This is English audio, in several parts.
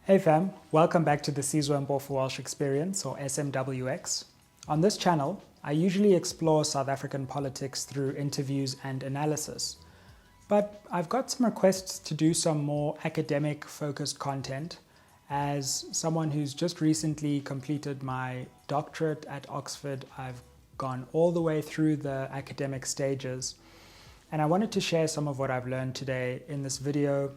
Hey fam, welcome back to the Sizwe Mpofu-Walsh Xperience, or SMWX. On this channel, I usually explore South African politics through interviews and analysis. But I've got some requests to do some more academic-focused content. As someone who's just recently completed my doctorate at Oxford, I've gone all the way through the academic stages. And I wanted to share some of what I've learned today in this video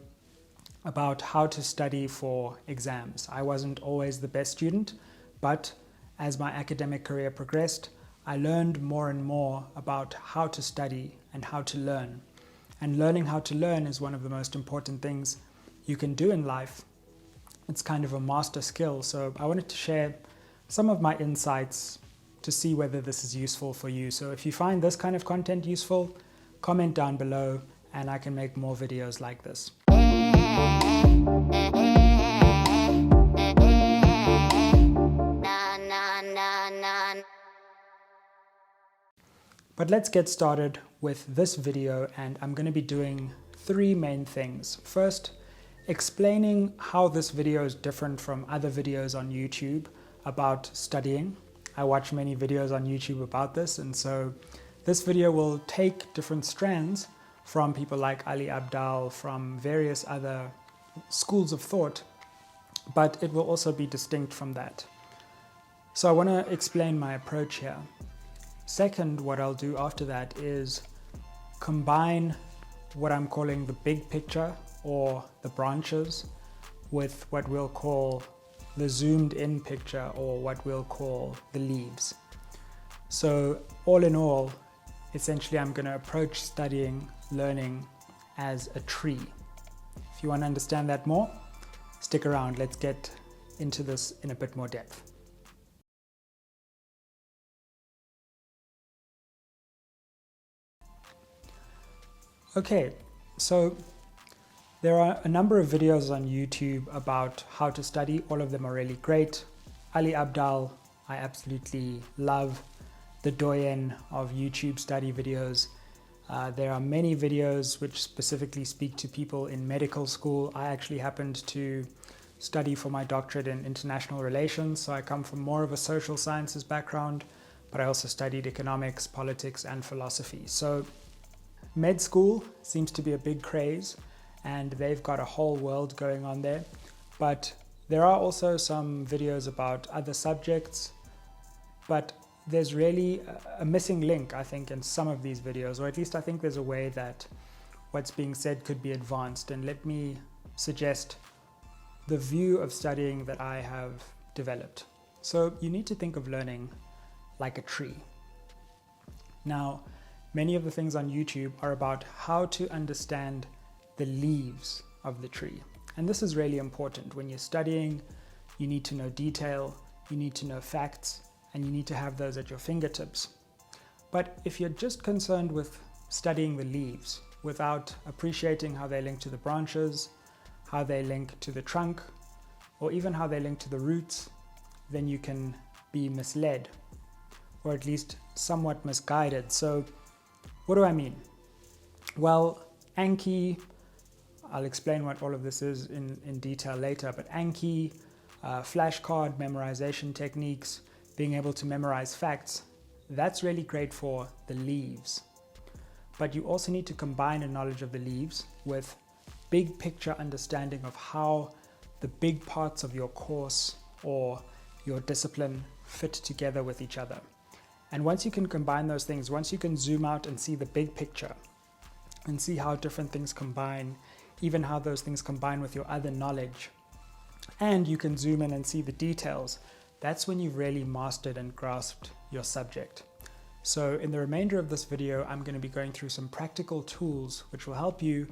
about how to study for exams. I wasn't always the best student, but as my academic career progressed, I learned more and more about how to study and how to learn. And learning how to learn is one of the most important things you can do in life. It's kind of a master skill, so I wanted to share some of my insights to see whether this is useful for you. So if you find this kind of content useful, comment down below and I can make more videos like this. But let's get started with this video, and I'm going to be doing three main things. First, explaining how this video is different from other videos on YouTube about studying. I watch many videos on YouTube about this, and so this video will take different strands from people like Ali Abdaal, from various other schools of thought, but it will also be distinct from that. So I want to explain my approach here. Second, what I'll do after that is combine what I'm calling the big picture or the branches with what we'll call the zoomed in picture, or what we'll call the leaves. So all in all, essentially I'm going to approach studying, learning as a tree. If you want to understand that more, stick around. Let's get into this in a bit more depth. Okay, so there are a number of videos on YouTube about how to study. All of them are really great. Ali Abdaal, I absolutely love, the doyen of YouTube study videos. There are many videos which specifically speak to people in medical school. I actually happened to study for my doctorate in international relations, so I come from more of a social sciences background, but I also studied economics, politics, and philosophy. So med school seems to be a big craze, and they've got a whole world going on there. But there are also some videos about other subjects, but there's really a missing link, I think, in some of these videos, or at least I think there's a way that what's being said could be advanced. And let me suggest the view of studying that I have developed. So you need to think of learning like a tree. Now, many of the things on YouTube are about how to understand the leaves of the tree. And this is really important. When you're studying, you need to know detail, you need to know facts, and you need to have those at your fingertips. But if you're just concerned with studying the leaves without appreciating how they link to the branches, how they link to the trunk, or even how they link to the roots, then you can be misled, or at least somewhat misguided. So what do I mean? Well, Anki, I'll explain what all of this is in detail later, but Anki, flashcard memorization techniques, being able to memorize facts, that's really great for the leaves. But you also need to combine a knowledge of the leaves with big picture understanding of how the big parts of your course or your discipline fit together with each other. And once you can combine those things, once you can zoom out and see the big picture and see how different things combine, even how those things combine with your other knowledge, and you can zoom in and see the details, that's when you've really mastered and grasped your subject. So in the remainder of this video, I'm going to be going through some practical tools which will help you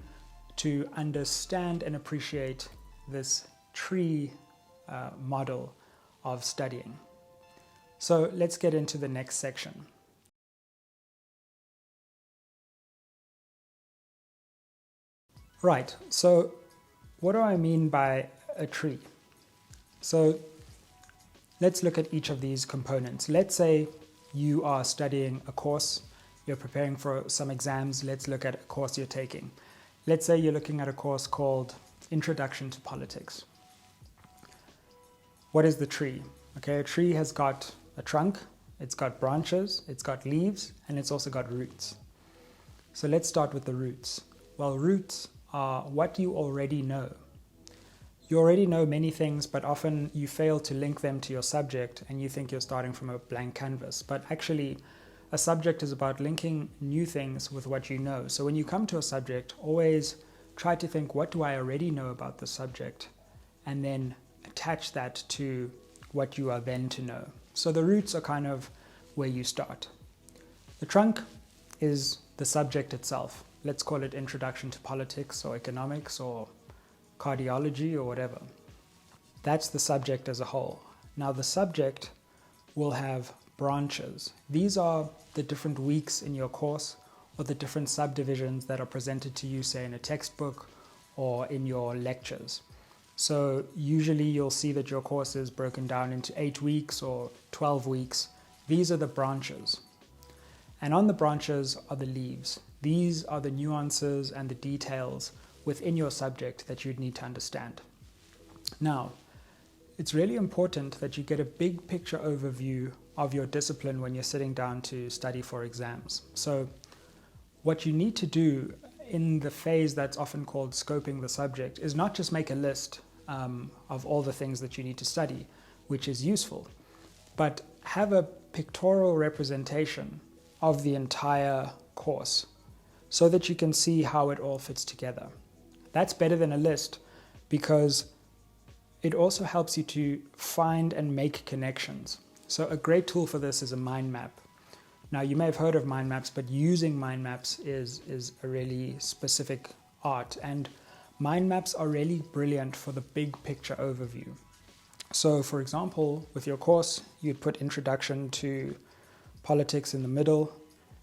to understand and appreciate this tree model of studying. So let's get into the next section. Right, so what do I mean by a tree? So let's look at each of these components. Let's say you are studying a course, you're preparing for some exams. Let's look at a course you're taking. Let's say you're looking at a course called Introduction to Politics. what is the tree? Okay, a tree has got a trunk, it's got branches, it's got leaves, and it's also got roots. So let's start with the roots. Well, roots are what you already know. You already know many things, but often you fail to link them to your subject and you think you're starting from a blank canvas. But actually, a subject is about linking new things with what you know. So when you come to a subject, always try to think, what do I already know about the subject? And then attach that to what you are then to know. So the roots are kind of where you start. The trunk is the subject itself. Let's call it Introduction to Politics or Economics or Cardiology or whatever. That's the subject as a whole. Now the subject will have branches. These are the different weeks in your course or the different subdivisions that are presented to you, say in a textbook or in your lectures. So usually you'll see that your course is broken down into 8 weeks or 12 weeks. These are the branches. And on the branches are the leaves. These are the nuances and the details within your subject that you'd need to understand. Now, it's really important that you get a big picture overview of your discipline when you're sitting down to study for exams. So what you need to do in the phase that's often called scoping the subject is not just make a list of all the things that you need to study, which is useful, but have a pictorial representation of the entire course so that you can see how it all fits together. That's better than a list because it also helps you to find and make connections. So a great tool for this is a mind map. Now you may have heard of mind maps, but using mind maps is a really specific art, and mind maps are really brilliant for the big picture overview. So for example, with your course, you'd put Introduction to Politics in the middle,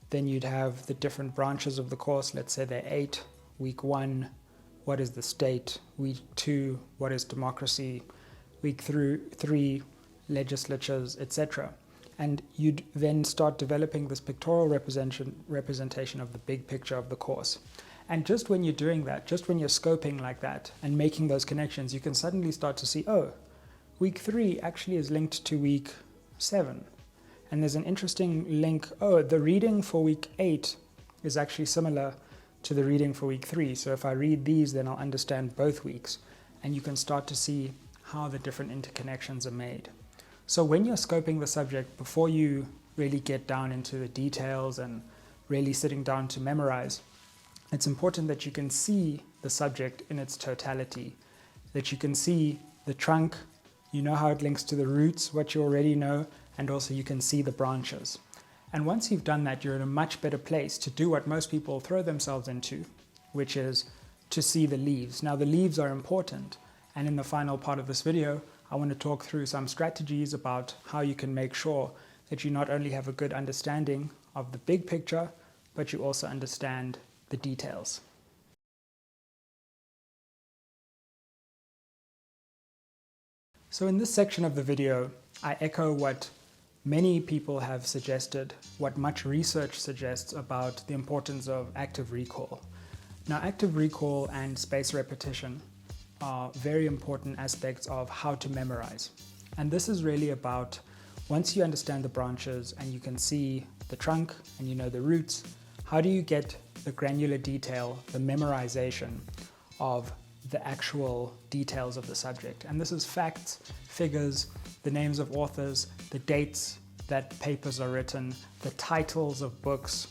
then you'd have the different branches of the course, let's say they're 8, week 1, what is the state, week 2, what is democracy, week 3, legislatures, etc. And you'd then start developing this pictorial representation of the big picture of the course. And just when you're doing that, just when you're scoping like that and making those connections, you can suddenly start to see, oh, week 3 actually is linked to week 7. And there's an interesting link, oh, the reading for week 8 is actually similar to the reading for week 3. So if I read these, then I'll understand both weeks. And you can start to see how the different interconnections are made. So when you're scoping the subject, before you really get down into the details and really sitting down to memorize, it's important that you can see the subject in its totality, that you can see the trunk, you know how it links to the roots, what you already know, and also you can see the branches. And once you've done that, you're in a much better place to do what most people throw themselves into, which is to see the leaves. Now the leaves are important, and in the final part of this video, I want to talk through some strategies about how you can make sure that you not only have a good understanding of the big picture, but you also understand the details. So in this section of the video, I echo what many people have suggested, what much research suggests about the importance of active recall. Now, active recall and spaced repetition are very important aspects of how to memorize. And this is really about, once you understand the branches and you can see the trunk and you know the roots, how do you get the granular detail, the memorization of the actual details of the subject? And this is facts, figures, the names of authors, the dates that papers are written, the titles of books,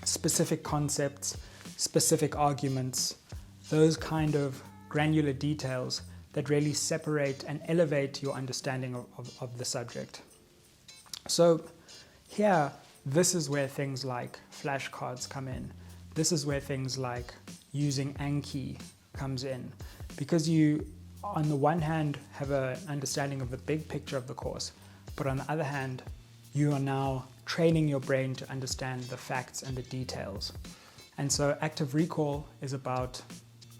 specific concepts, specific arguments, those kind of granular details that really separate and elevate your understanding of the subject. So here, this is where things like flashcards come in. This is where things like using Anki comes in, because you, on the one hand, have an understanding of the big picture of the course, but on the other hand, you are now training your brain to understand the facts and the details. And so active recall is about,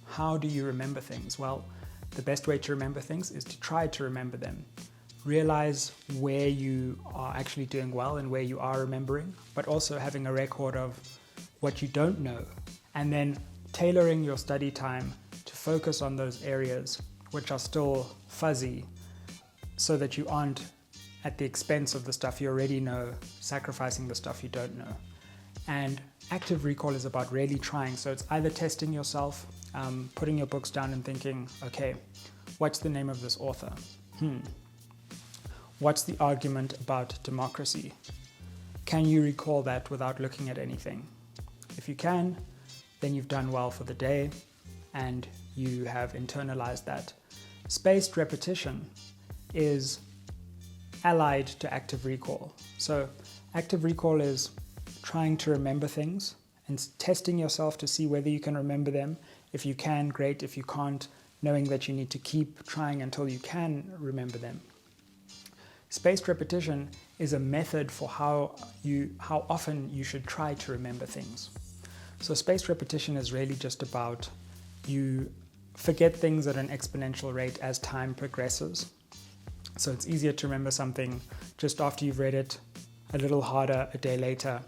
how do you remember things? Well, the best way to remember things is to try to remember them. Realize where you are actually doing well and where you are remembering, but also having a record of what you don't know, and then tailoring your study time to focus on those areas which are still fuzzy, so that you aren't at the expense of the stuff you already know, sacrificing the stuff you don't know. And active recall is about really trying. So it's either testing yourself, putting your books down and thinking, okay, what's the name of this author? What's the argument about democracy? Can you recall that without looking at anything? If you can, then you've done well for the day and you have internalized that. Spaced repetition is allied to active recall. So active recall is trying to remember things and testing yourself to see whether you can remember them. If you can, great. If you can't, knowing that you need to keep trying until you can remember them. Spaced repetition is a method for how often you should try to remember things. So spaced repetition is really just about you forget things at an exponential rate as time progresses. So it's easier to remember something just after you've read it, a little harder a day later,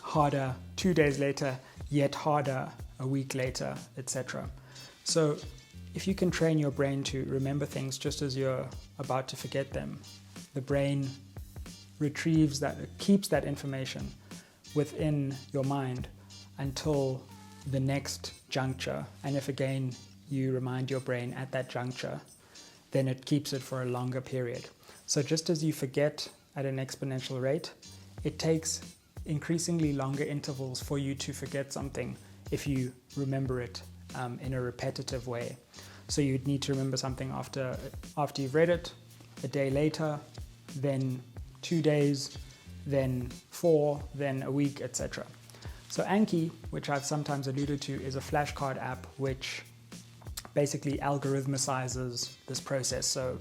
harder 2 days later, yet harder a week later, etc. So if you can train your brain to remember things just as you're about to forget them, the brain retrieves that, keeps that information within your mind until the next juncture. And if again you remind your brain at that juncture, then it keeps it for a longer period. So just as you forget at an exponential rate, it takes increasingly longer intervals for you to forget something if you remember it in a repetitive way. So you'd need to remember something after you've read it, a day later, then 2 days, then 4, then a week, etc. So Anki, which I've sometimes alluded to, is a flashcard app which basically algorithmicizes this process. So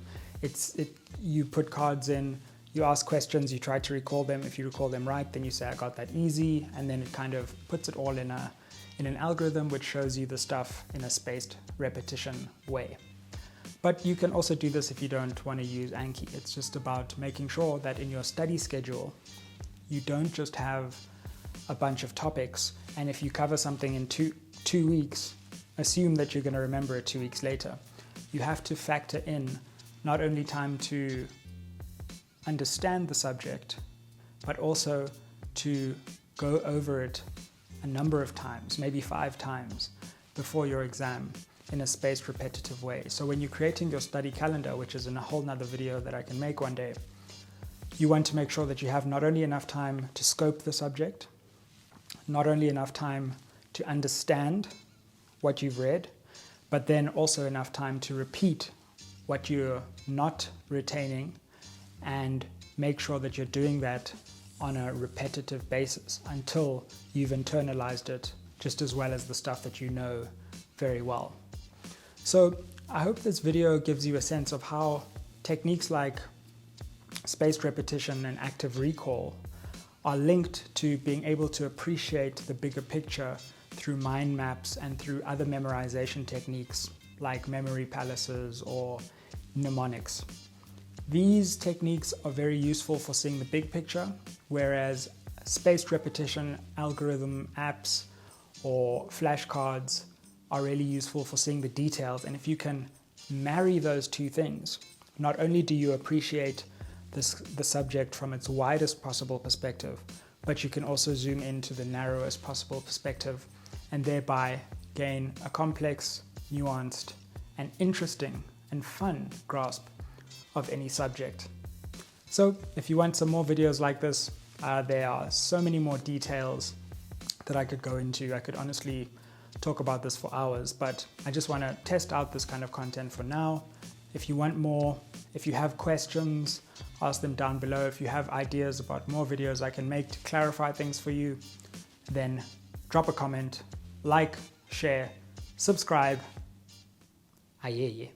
you put cards in, you ask questions, you try to recall them. If you recall them right, then you say, I got that easy. And then it kind of puts it all in an algorithm which shows you the stuff in a spaced repetition way. But you can also do this if you don't want to use Anki. It's just about making sure that in your study schedule, you don't just have a bunch of topics, and if you cover something in two weeks, assume that you're going to remember it 2 weeks later. You have to factor in not only time to understand the subject, but also to go over it a number of times, maybe 5 times before your exam in a spaced repetitive way. So when you're creating your study calendar, which is in a whole nother video that I can make one day, you want to make sure that you have not only enough time to scope the subject, not only enough time to understand what you've read, but then also enough time to repeat what you're not retaining and make sure that you're doing that on a repetitive basis until you've internalized it just as well as the stuff that you know very well. So I hope this video gives you a sense of how techniques like spaced repetition and active recall are linked to being able to appreciate the bigger picture through mind maps and through other memorization techniques like memory palaces or mnemonics. These techniques are very useful for seeing the big picture, whereas spaced repetition, algorithm apps, or flashcards are really useful for seeing the details. And if you can marry those two things, not only do you appreciate the subject from its widest possible perspective, but you can also zoom into the narrowest possible perspective and thereby gain a complex, nuanced, and interesting and fun grasp of any subject. So if you want some more videos like this, there are so many more details that I could go into. I could honestly talk about this for hours, but I just want to test out this kind of content for now. If you want more, if you have questions, ask them down below. If you have ideas about more videos I can make to clarify things for you, then drop a comment, like, share, subscribe. Aye.